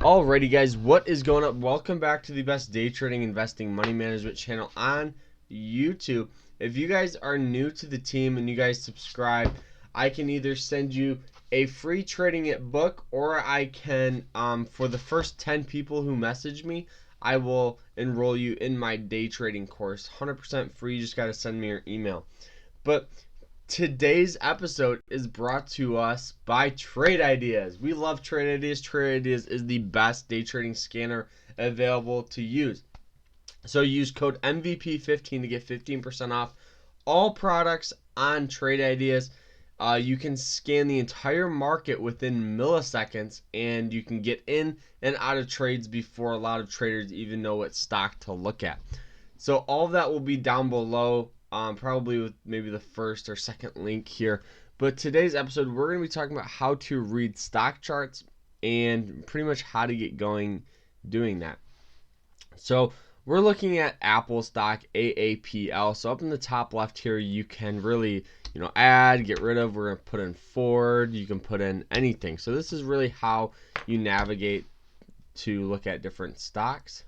Alrighty guys, what is going up? Welcome back to the best day trading, investing, money management channel on YouTube. If you guys are new to the team and you guys subscribe, I can either send you a free trading it book, or I can, for the first 10 people who message me, I will enroll you in my day trading course. 100% free, you just got to send me your email. But today's episode is brought to us by Trade Ideas. We love Trade Ideas. Trade Ideas is the best day trading scanner available to use. So use code MVP15 to get 15% off all products on Trade Ideas. You can scan the entire market within milliseconds, and you can get in and out of trades before a lot of traders even know what stock to look at. So all of that will be down below. Probably with maybe the first or second link here. But today's episode, we're going to be talking about how to read stock charts and pretty much how to get going doing that. So we're looking at Apple stock, AAPL. So up in the top left here, you can really, add, get rid of. We're going to put in forward. You can put in anything. So this is really how you navigate to look at different stocks.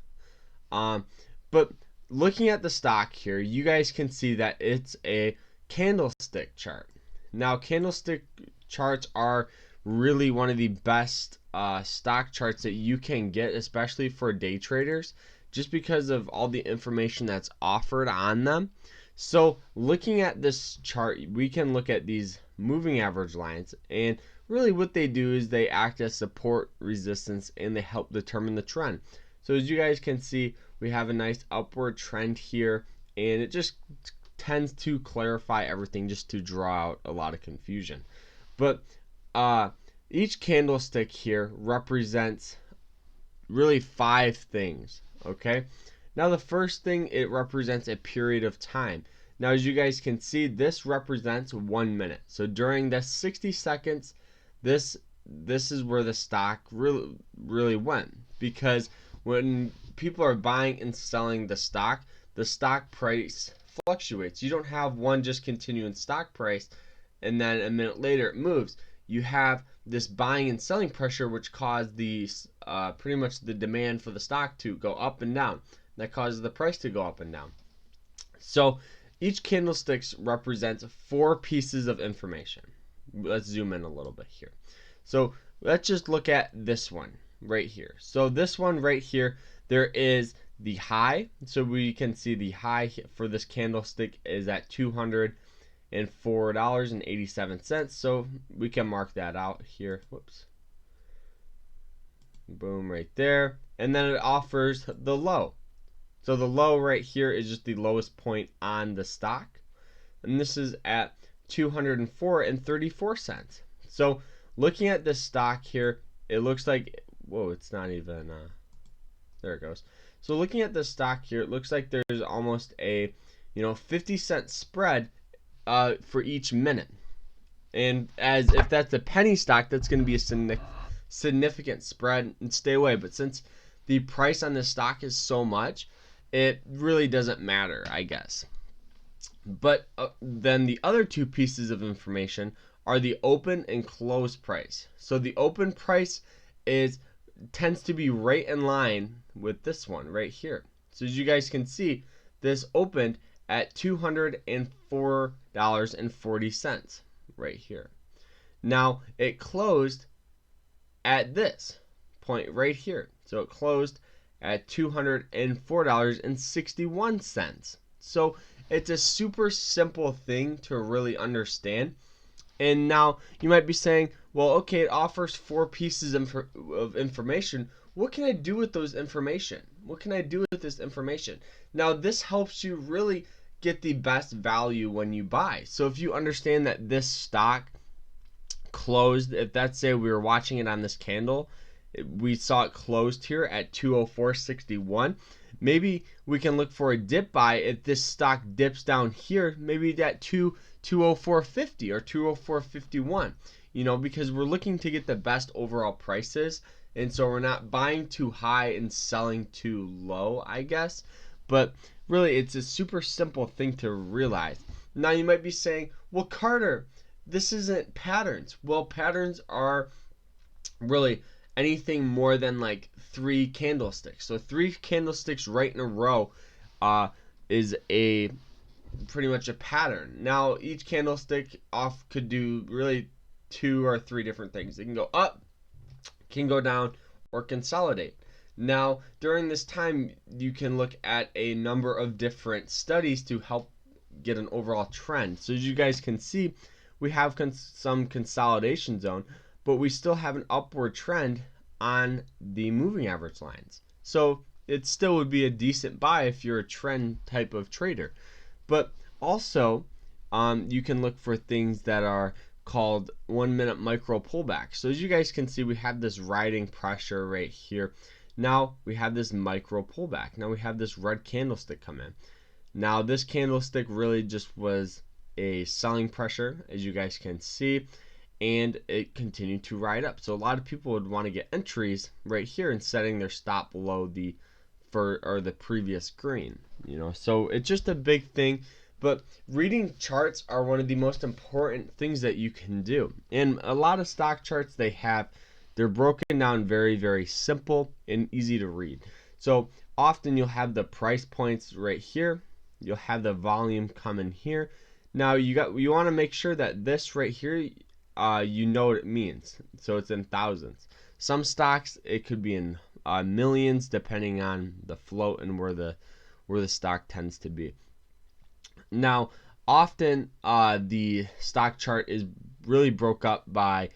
But looking at the stock here, you guys can see that it's a candlestick chart. Now, candlestick charts are really one of the best stock charts that you can get, especially for day traders, just because of all the information that's offered on them. So looking at this chart, we can look at these moving average lines, and really what they do is they act as support, resistance, and they help determine the trend. So as you guys can see, we have a nice upward trend here, and it just tends to clarify everything, just to draw out a lot of confusion. But each candlestick here represents really 5 things, okay? Now the first thing, it represents a period of time. Now as you guys can see, this represents 1 minute. So during the 60 seconds, this is where the stock really went, because when people are buying and selling the stock price fluctuates. You don't have one just continuing stock price and then a minute later it moves. You have this buying and selling pressure, which caused the pretty much the demand for the stock to go up and down. That causes the price to go up and down. So each candlestick represents 4 pieces of information. Let's zoom in a little bit here. So let's just look at this one right here. So this one right here, there is the high. So we can see the high for this candlestick is at $204.87. So we can mark that out here. Whoops. Boom, right there. And then it offers the low. So the low right here is just the lowest point on the stock. And this is at $204.34. So looking at this stock here, it looks like, whoa, it's not even, there it goes. So looking at this stock here, it looks like there's almost a 50-cent spread for each minute. And as if that's a penny stock, that's going to be a significant spread, and stay away. But since the price on this stock is so much, it really doesn't matter, I guess. But then the other 2 pieces of information are the open and close price. So the open price tends to be right in line with this one right here. So as you guys can see, this opened at $204.40 right here. Now it closed at this point right here. So it closed at $204.61. So it's a super simple thing to really understand. And now you might be saying, well, okay, it offers 4 pieces of information. What can I do with those information? What can I do with this information? Now, this helps you really get the best value when you buy. So if you understand that this stock closed, if let's say we were watching it on this candle, we saw it closed here at 204.61. Maybe we can look for a dip buy if this stock dips down here, maybe at 204.50 or 204.51, because we're looking to get the best overall prices, and so we're not buying too high and selling too low, I guess. But really, it's a super simple thing to realize. Now you might be saying, well, Carter, this isn't patterns. Well, patterns are really anything more than like 3 candlesticks. So 3 candlesticks right in a row is a pretty much a pattern. Now each candlestick could do really 2 or 3 different things. It can go up, can go down, or consolidate. Now during this time you can look at a number of different studies to help get an overall trend. So as you guys can see, we have some consolidation zone, but we still have an upward trend on the moving average lines. So it still would be a decent buy if you're a trend type of trader. But also you can look for things that are called 1 minute micro pullback. So as you guys can see, we have this riding pressure right here. Now we have this micro pullback. Now we have this red candlestick come in. Now this candlestick really just was a selling pressure, as you guys can see, and it continued to ride up. So a lot of people would want to get entries right here and setting their stop below the previous green, so it's just a big thing. But reading charts are one of the most important things that you can do. And a lot of stock charts they're broken down very, very simple and easy to read. So often you'll have the price points right here, you'll have the volume coming here. Now you want to make sure that this right here you know what it means. So it's in thousands. Some stocks it could be in millions, depending on the float and where the stock tends to be. Now often the stock chart is really broke up by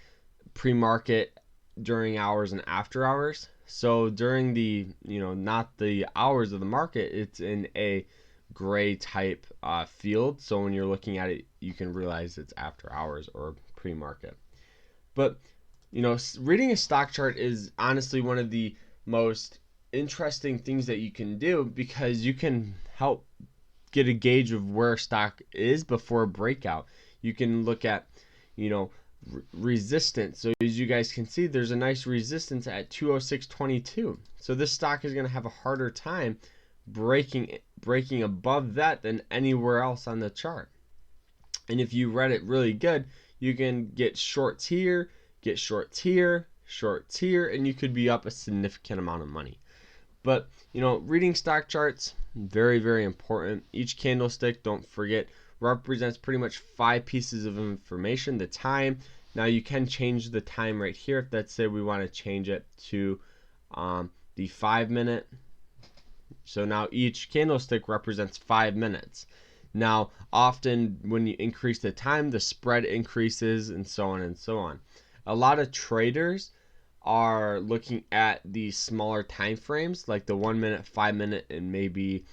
pre-market, during hours, and after hours. So during the not the hours of the market, it's in a gray type field. So when you're looking at it, you can realize it's after hours or pre-market. But reading a stock chart is honestly one of the most interesting things that you can do, because you can help get a gauge of where stock is before a breakout. You can look at resistance. So as you guys can see, there's a nice resistance at 206.22. So this stock is going to have a harder time breaking above that than anywhere else on the chart. And if you read it really good, you can get shorts here, shorts here, and you could be up a significant amount of money. But reading stock charts, very, very important. Each candlestick, don't forget, represents pretty much 5 pieces of information. The time. Now you can change the time right here. If let's say we want to change it to the 5 minute. So now each candlestick represents 5 minutes. Now often when you increase the time, the spread increases, and so on and so on. A lot of traders are looking at the smaller time frames, like the 1 minute, 5 minute, and maybe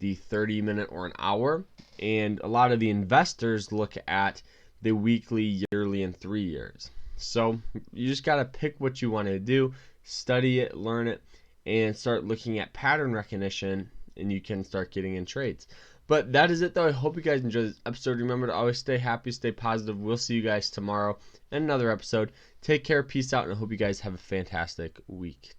the 30 minute or an hour. And a lot of the investors look at the weekly, yearly, and 3 years. So you just got to pick what you want to do, study it, learn it, and start looking at pattern recognition, and you can start getting in trades. But that is it, though. I hope you guys enjoyed this episode. Remember to always stay happy, stay positive. We'll see you guys tomorrow in another episode. Take care, peace out, and I hope you guys have a fantastic week.